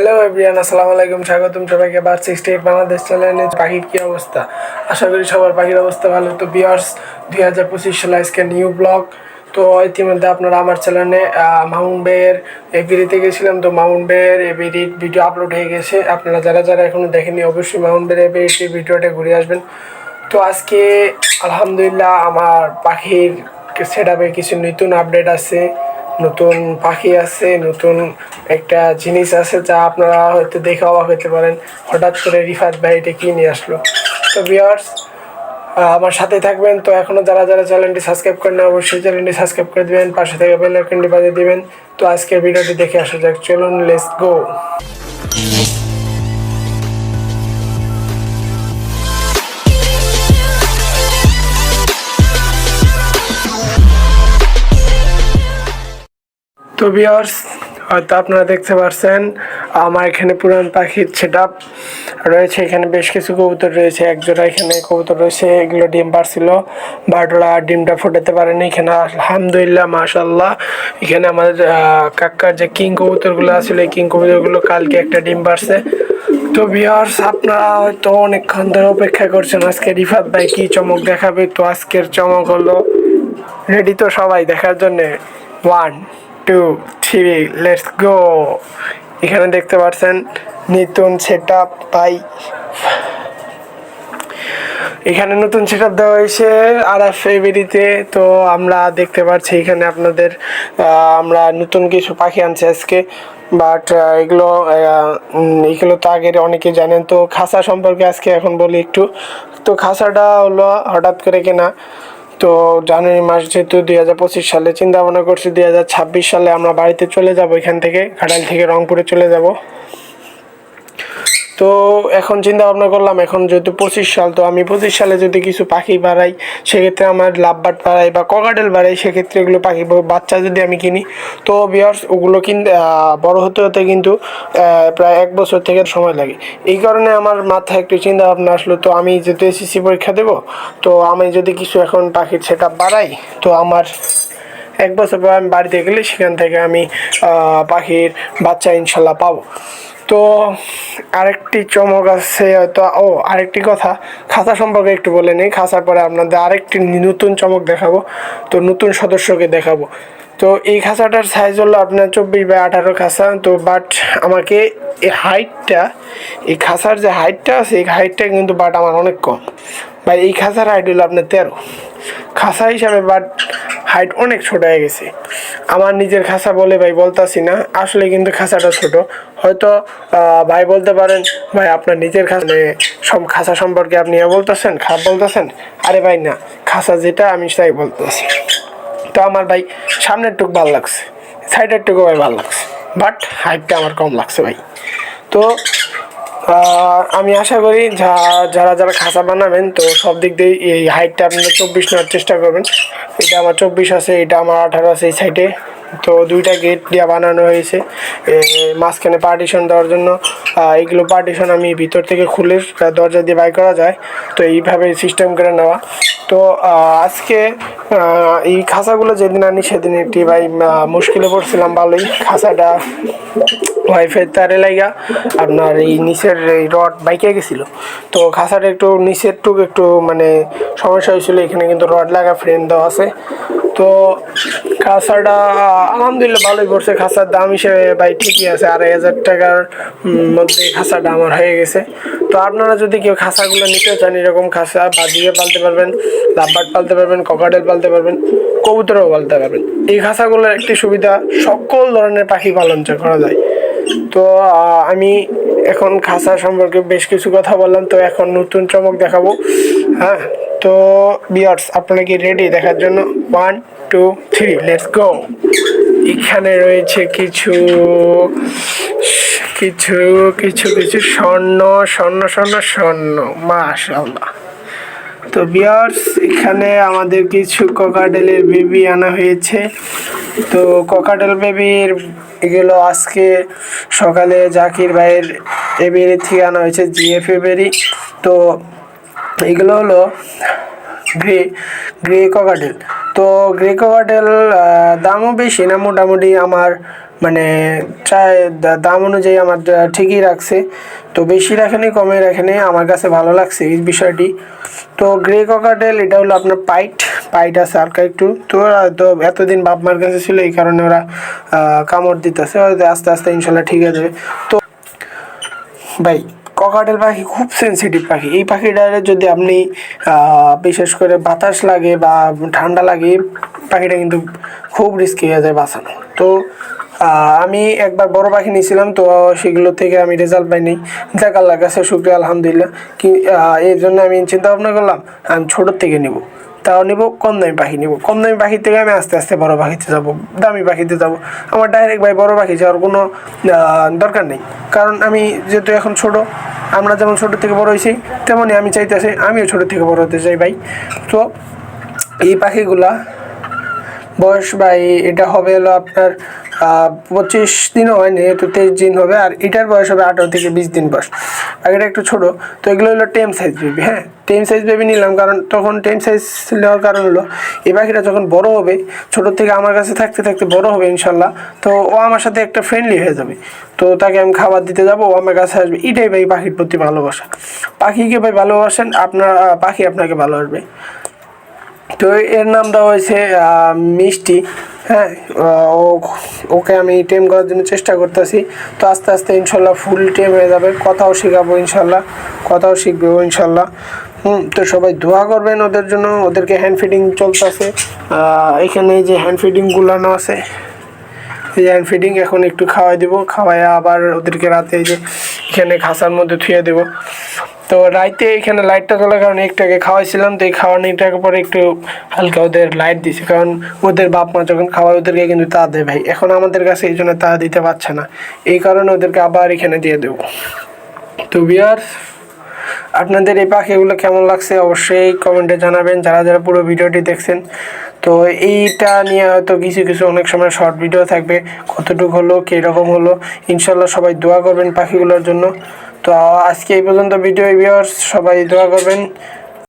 Hello everyone, আসসালামু আলাইকুম। স্বাগতম সবাইকে বার্ড 68 বাংলাদেশ চ্যানেলে। পাখির কী অবস্থা? আশা করি সবার পাখির অবস্থা ভালো। তো ভিউয়ার্স, 2025 সালে আজকে নিউ ব্লগ। তো ইতিমধ্যে আপনারা আমার চ্যানেলে মামুন ভাইয়ের এভিরিতে গেছিলাম। তো মামুন ভাইয়ের এভিরির ভিডিও আপলোড হয়ে গেছে। আপনারা যারা যারা এখনও দেখেননি অবশ্যই মামুন ভাইয়ের এভিরির ভিডিওটা ঘুরে আসবেন। তো আজকে আলহামদুলিল্লাহ আমার পাখির সেটআপে কিছু নতুন আপডেট আছে, নতুন পাখি আছে, নতুন একটা জিনিস আছে যা আপনারা হয়তো দেখে অবাক হতে পারেন। হঠাৎ করে রিফাত ভাই এটা কী নিয়ে আসলো। তো ভিউয়ার্স, আমার সাথে থাকবেন। তো এখনও যারা যারা চ্যানেলটি সাবস্ক্রাইব করেন অবশ্যই চ্যানেলটি সাবস্ক্রাইব করে দেবেন, পাশে থেকে বেল আইকনটি বাজিয়ে দেবেন। তো আজকের ভিডিওটি দেখে আসা যাক, চলুন লেটস গো। তো ভিউয়ার্স, হয়তো আপনারা দেখতে পাচ্ছেন আমার এখানে পুরান পাখির সেটআপ রয়েছে। এখানে বেশ কিছু কবুতর রয়েছে, একজোড়া এখানে কবুতর রয়েছে। এগুলো ডিম পারছিল, বাট ওরা ডিমটা ফোটাতে পারেনি। এখানে আলহামদুলিল্লাহ মাশাআল্লাহ, এখানে আমাদের কাকার যে কিং কবুতরগুলো আসলে এই কিং কবুতরগুলো কালকে একটা ডিম পারছে। তো ভিউয়ার্স, আপনারা হয়তো অনেকক্ষণ ধরে অপেক্ষা করছেন আজকে রিফাত ভাই কী চমক দেখাবে। তো আজকের চমক হলো, রেডি তো সবাই দেখার জন্যে? 1 2 3 লেটস গো। এখানে দেখতে পাচ্ছেন নতুন সেটআপ ভাই, এখানে নতুন সেটআপ দেওয়া হয়েছে আরএফ এভিরিতে। তো আমরা দেখতে পাচ্ছি এখানে আপনাদের আমরা নতুন কিছু পাখি আনছি আজকে, বাট এগুলো তো আগের অনেকে জানেন। তো খাঁচা সম্পর্কে আজকে এখন বলি একটু। তো খাঁচাটা হলো হঠাৎ করে কেনা। তো জানুয়ারি মাস যেহেতু 2025 সালে চিন্তা ভাবনা করছি 2026 সালে আমরা বাড়িতে চলে যাব, এখান থেকে ঘাটাইল থেকে রংপুরে চলে যাব। তো এখন চিন্তা ভাবনা করলাম, এখন যেহেতু 25 সাল, তো আমি 25 সালে যদি কিছু পাখি বাড়াই সেক্ষেত্রে আমার লাভবার্ড বাড়াই বা ককাটেল বাড়াই, সেক্ষেত্রে এগুলো পাখি বাচ্চা যদি আমি কিনি, তো ভিউয়ার্স ওগুলো কিনতে বড় হতে হতে কিন্তু প্রায় 1 বছর থেকে সময় লাগে। এই কারণে আমার মাথায় একটু চিন্তা ভাবনা আসলো, তো আমি যেহেতু এসএসসি পরীক্ষা দেব, তো আমি যদি কিছু এখন পাখির সেটআপ বাড়াই, তো আমার 1 বছর পর আমি বাড়িতে গেলে সেখান থেকে আমি পাখির বাচ্চা ইনশাল্লাহ পাবো। তো আরেকটি চমক আছে হয়তো। আরেকটি কথা, খাঁচা সম্পর্কে একটু বলে নিই, খাঁচার পরে আপনাদের আরেকটি নতুন চমক দেখাবো। তো নতুন সদস্যকে দেখাবো। তো এই খাঁচাটার সাইজ হলো আপনার 24x18 খাঁচা। তো বাট আমাকে এই হাইটটা, এই খাঁচার যে হাইটটা আছে এই হাইটটা কিন্তু বাট আমার অনেক কম ভাই। এই খাঁচার হাইট হলো আপনার 13 খাঁচা হিসাবে, বাট হাইট অনেক ছোট হয়ে গেছে। আমার নিজের খাঁচা বলে ভাই বলতাছি না, আসলে কিন্তু খাঁচাটা ছোট। হয়তো ভাই বলতে পারেন, ভাই আপনার নিজের খাঁচা সম্পর্কে আপনি বলতেছেন, খারাপ বলতেছেন। আরে ভাই না, খাঁচা যেটা আমি তাই বলতেছি। তো আমার ভাই সামনের টুক ভালো লাগছে, সাইডের টুকু ভাই ভালো লাগছে, বাট হাইটটা আমার কম লাগছে ভাই। তো আমি আশা করি যারা যারা খাঁচা বানাবেন, তো সব দিক দিয়ে এই হাইটটা আপনারা 24 নেওয়ার চেষ্টা করবেন। এটা আমার 24 আছে, এটা আমার 18 আছে এই সাইডে। তো দুইটা গেট দিয়ে বানানো হয়েছে মাঝখানে পার্টিশন দেওয়ার জন্য। এইগুলো পার্টিশন আমি ভিতর থেকে খুলে দরজা দিয়ে বাই করা যায়, তো এইভাবে সিস্টেম করে নেওয়া। তো আজকে এই খাঁচাগুলো যেদিন আনি সেদিন একটি ভাই মুশকিলে পড়ছিলাম ভালোই। খাঁচাটা ওয়াইফাই তারে লাগা আপনার এই নিচের এই রড বাইকে গেছিলো। তো খাঁচাটা একটু নিচের টুক একটু মানে সমস্যা হয়েছিল, এখানে কিন্তু রড লাগা ফ্রেম দেওয়া আছে। তো খাঁচাটা আলহামদুলিল্লাহ ভালোই পড়ছে। খাঁচার দাম হিসেবে ভাই ঠিকই আছে, 2,500 টাকার মধ্যে খাঁচাটা আমার হয়ে গেছে। তো আপনারা যদি কেউ খাঁচাগুলো নিতে চান, এরকম খাঁচা বাজিয়ে পালতে পারবেন, লাভবার্ড পালতে পারবেন, ককাটেল পালতে পারবেন, কবুতরও পালতে পারবেন। এই খাঁচাগুলোর একটি সুবিধা, সকল ধরনের পাখি পালন করা যায়। তো আমি এখন খাঁচা সম্পর্কে বেশ কিছু কথা বললাম, তো এখন নতুন চমক দেখাবো। হ্যাঁ, তো ভিউয়ার্স আপনারা কি রেডি দেখার জন্য? 1 2 3 লেটস গো। এখানে রয়েছে কিছু কিছু কিছু কিছু স্বর্ণ স্বর্ণ স্বর্ণ স্বর্ণ মাশাআল্লাহ। তো ভিউয়ার্স, এখানে আমাদের কিছু ককাটেলের বেবি আনা হয়েছে। তো ককাটেল বেবির এগুলো আজকে সকালে জাকির ভাইয়ের এবেরি থেকে আনা হয়েছে, জিএফ এবেরি। তো এগুলো হলো গ্রে গ্রে ককাটেল। তো গ্রে ককাটেল দামও বেশি না, মোটামুটি আমার মানে দাম অনুযায়ী আমার ঠিকই রাখছে। তো বেশি রাখেনি, কমে রাখেনি, আমার কাছে ভালো লাগছে এই বিষয়টি। তো গ্রে ককাটেল এটা হলো আপনার পাইট আছে হালকা একটু। তো তো এতদিন বাপ মার কাছে ছিল, এই কারণে ওরা কামড় দিতেছে, হয়তো আস্তে আস্তে ইনশাল্লাহ ঠিক হয়ে যাবে। তো ভাই ককাটেল পাখি খুব সেন্সিটিভ পাখি। এই পাখিটার যদি আপনি বিশেষ করে বাতাস লাগে বা ঠান্ডা লাগে, পাখিটা কিন্তু খুব রিস্কি হয়ে যায় বাঁচানো। তো আমি একবার বড় পাখি নিয়েছিলাম, তো সেগুলো থেকে আমি রেজাল্ট পাইনি, যাক আল্লাহর কাছে শুকরিয়া আলহামদুলিল্লাহ। কি এই জন্য আমি চিন্তা ভাবনা করলাম আমি ছোটোর থেকে নিব, তাও নিব কম দামি পাখি নিব। কম দামি পাখির থেকে আমি আস্তে আস্তে বড় পাখিতে যাব, দামি পাখিতে যাব। আমার ডাইরেক্ট ভাই বড় পাখি যাওয়ার কোনো দরকার নেই, কারণ আমি যেহেতু এখন ছোট, আমরা যেমন ছোটো থেকে বড় হয়েছি, তেমনই আমি চাইতেছি আমিও ছোটো থেকে বড় হতে চাই ভাই। তো এই পাখিগুলা বয়স ভাই এটা হবে হলো আপনার 25 দিনও হয়নি, তো 23 দিন হবে। আর এটার বয়স হবে 18 থেকে 20 দিন বয়স। পাখিটা একটু ছোটো। তো এগুলো হলো টেম সাইজ বেবি। হ্যাঁ, টেম সাইজ বেবি নিলাম, কারণ তখন টেম সাইজ নেওয়ার কারণ হলো এই পাখিটা যখন বড় হবে, ছোটোর থেকে আমার কাছে থাকতে থাকতে বড় হবে ইনশাল্লাহ, তো ও আমার সাথে একটা ফ্রেন্ডলি হয়ে যাবে। তো তাকে আমি খাবার দিতে যাবো, ও আমার কাছে আসবে। এটাই ভাই পাখির প্রতি ভালোবাসা। পাখিকে ভাই ভালোবাসেন, আপনার পাখি আপনাকে ভালোবাসবে। তো এর নাম দেওয়া হয়েছে মিষ্টি। হ্যাঁ, ওকে আমি টেম করার জন্য চেষ্টা করতেছি। তো আস্তে আস্তে ইনশাল্লাহ ফুল টেম হয়ে যাবে, কথাও শেখাবো ইনশাল্লাহ, কথাও শিখবে ও ইনশাল্লাহ। তো সবাই দোয়া করবেন ওদের জন্য। ওদেরকে হ্যান্ড ফিডিং চলতেছে, এখানে যে হ্যান্ড ফিডিং গুলানো আছে, এই যে হ্যান্ড ফিডিং এখন একটু খাওয়াই দেবো, খাওয়াই আবার ওদেরকে রাতে এই যে এখানে খাঁচার মধ্যে থুয়ে দেবো। তো রাইতে এখানে লাইটটা চলার কারণে একটাকে খাওয়াইছিলাম, তো এই খাওয়ানোটাকে পরে একটু হালকা ওদের লাইট দিছি, কারণ ওদের বাপ মা যখন খাওয়ায় ওদেরকে কিন্তু তা দেয় ভাই। এখন আমাদের কাছে এই জন্য তা দিতে পারছে না, এই কারণে ওদেরকে আবার এখানে দিয়ে দেবো। তো ভিউয়ার্স, আপনাদের এই পাখিগুলো কেমন লাগছে অবশ্যই কমেন্টে জানাবেন, যারা যারা পুরো ভিডিওটি দেখছেন। তো এইটা নিয়ে হয়তো কিছু কিছু অনেক সময় শর্ট ভিডিও থাকবে, কতটুকু হলো, কীরকম হলো, ইনশাল্লাহ সবাই দোয়া করবেন পাখিগুলোর জন্য। তো আজকে এই পর্যন্ত ভিডিও ভিউয়ার্স, সবাই দোয়া করবেন।